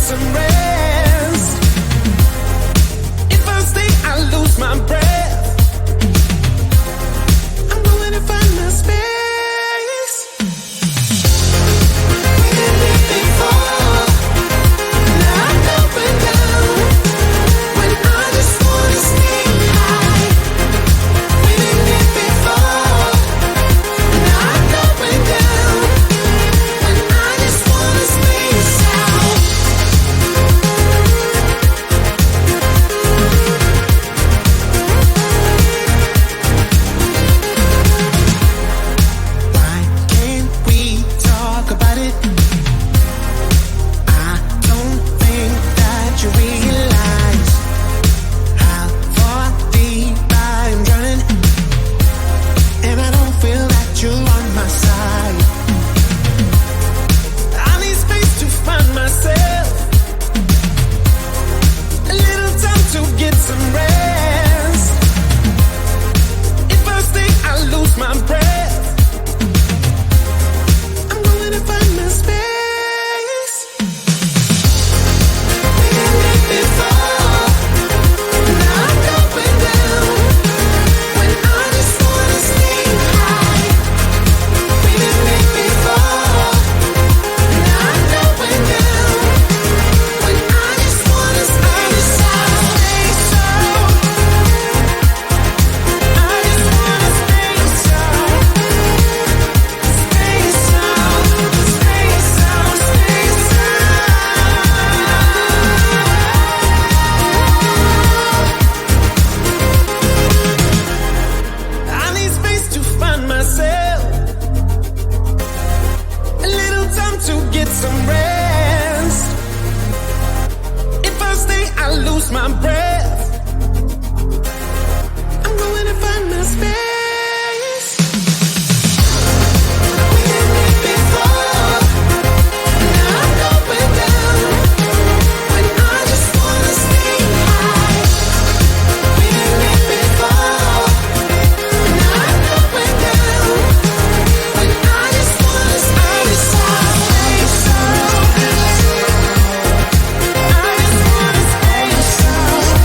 some rest. If I stay, I lose my breath. I'm going to find my space. We did it before. Now I'm going down when I just wanna stay high. We did it before. Now I'm going down when I just wanna stay south. Why can't we talk about it? I don't think that you realize how far deep I'm drowning, and I don't feel that you're on my side. I need space to find myself, a little time to get some rest. If I stay, I lose my breath. I'm going to find my space. We did it before. Now I'm going down when I just wanna stay high. We did it before. Now I'm going down when I just wanna stay south. Stay south. I just wanna stay south. Stay south. Stay south. Stay south. I need space to find myself, a little time to get some rest. If I stay, I lose my breath. I'm going to find my space. We did it before. Now I'm going down when I just wanna stay high. We did it before. Now I'm going down when I just wanna stay south. Stay south. I just wanna stay south.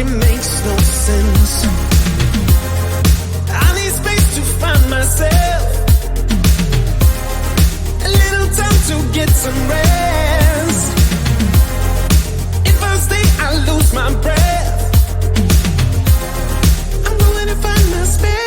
really makes no sense. I need space to find myself, a little time to get some rest. If I stay, I lose my breath. I'm going to find my space.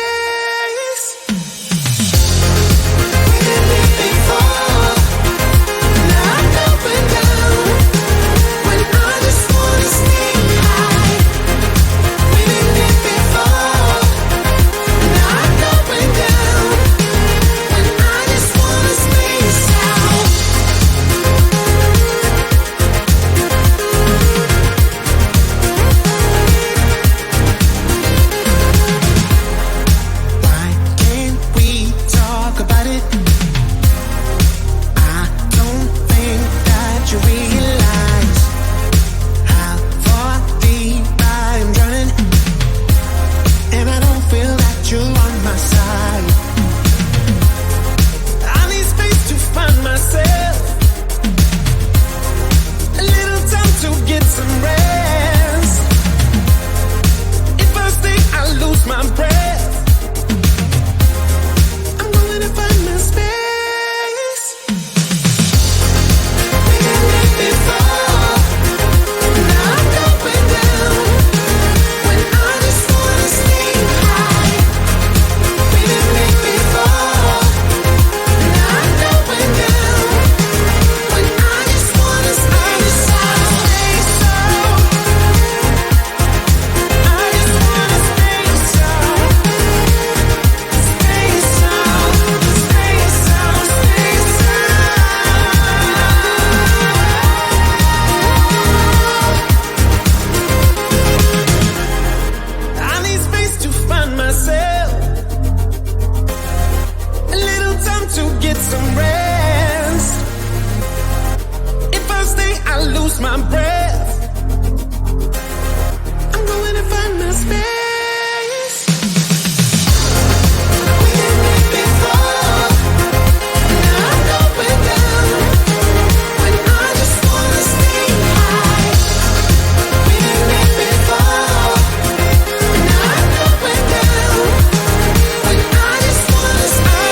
My breath. I'm going to find my space. We didn't meet before. Now I'm going down when I just wanna stay high. We didn't meet before. Now I'm going down when I just wanna stay